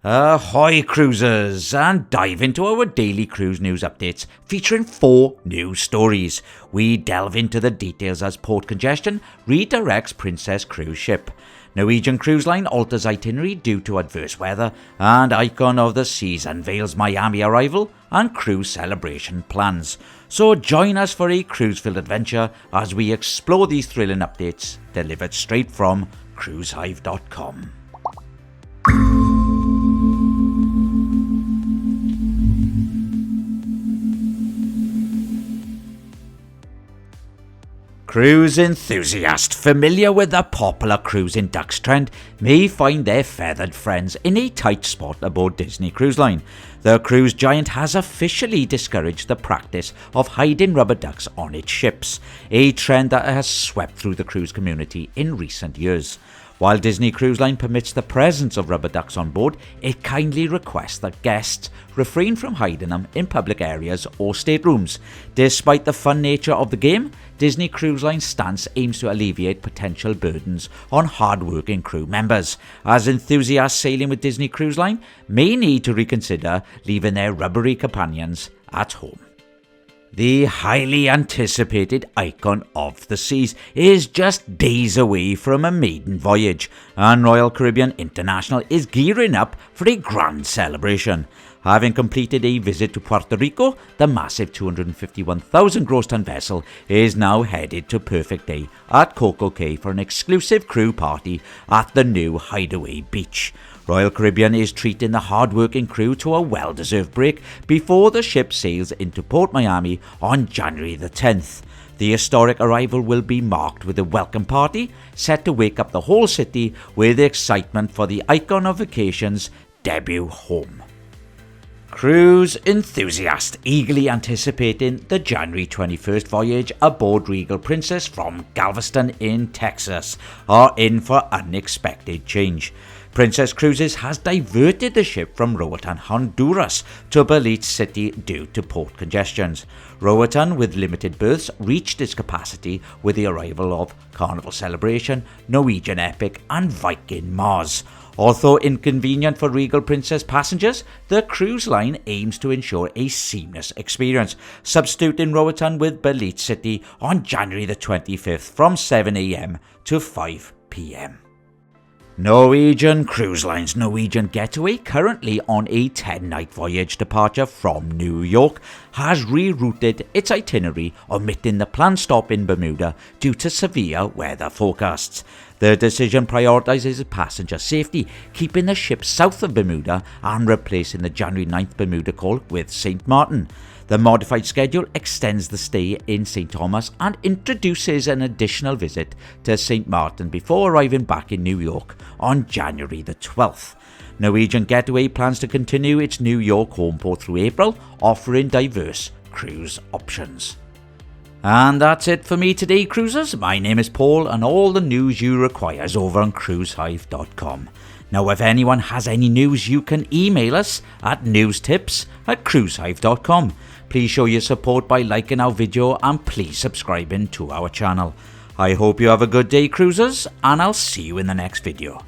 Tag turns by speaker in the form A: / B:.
A: Ahoy cruisers, and dive into our daily cruise news updates featuring 4 news stories. We delve into the details as port congestion redirects Princess cruise ship. Norwegian Cruise Line alters itinerary due to adverse weather, and Icon of the Seas unveils Miami arrival and cruise celebration plans. So join us for a cruise-filled adventure as we explore these thrilling updates delivered straight from cruisehive.com. Cruise enthusiasts familiar with the popular cruising ducks trend may find their feathered friends in a tight spot aboard Disney Cruise Line. The cruise giant has officially discouraged the practice of hiding rubber ducks on its ships, a trend that has swept through the cruise community in recent years. While Disney Cruise Line permits the presence of rubber ducks on board, it kindly requests that guests refrain from hiding them in public areas or staterooms. Despite the fun nature of the game, Disney Cruise Line's stance aims to alleviate potential burdens on hard-working crew members, as enthusiasts sailing with Disney Cruise Line may need to reconsider leaving their rubbery companions at home. The highly anticipated Icon of the Seas is just days away from a maiden voyage, and Royal Caribbean International is gearing up for a grand celebration. Having completed a visit to Puerto Rico, the massive 251,000 gross ton vessel is now headed to Perfect Day at Coco Cay for an exclusive crew party at the new Hideaway Beach. Royal Caribbean is treating the hard-working crew to a well-deserved break before the ship sails into Port Miami on January the 10th. The historic arrival will be marked with a welcome party set to wake up the whole city with excitement for the Icon of Vacation's debut home. Cruise enthusiasts eagerly anticipating the January 21st voyage aboard Regal Princess from Galveston in Texas are in for unexpected change. Princess Cruises has diverted the ship from Roatan, Honduras to Belize City due to port congestions. Roatan, with limited berths, reached its capacity with the arrival of Carnival Celebration, Norwegian Epic and Viking Mars. Although inconvenient for Regal Princess passengers, the cruise line aims to ensure a seamless experience, substituting Roatan with Belize City on January the 25th from 7 a.m. to 5 p.m. Norwegian Cruise Line's Norwegian Getaway, currently on a 10-night voyage departure from New York, has rerouted its itinerary, omitting the planned stop in Bermuda due to severe weather forecasts. The decision prioritises passenger safety, keeping the ship south of Bermuda and replacing the January 9th Bermuda call with St. Martin. The modified schedule extends the stay in St. Thomas and introduces an additional visit to St. Martin before arriving back in New York on January the 12th. Norwegian Getaway plans to continue its New York home port through April, offering diverse cruise options. And that's it for me today, cruisers. My name is Paul, and all the news you require is over on cruisehive.com. Now, if anyone has any news, you can email us at newstips@cruisehive.com. Please show your support by liking our video and please subscribing to our channel. I hope you have a good day, cruisers, and I'll see you in the next video.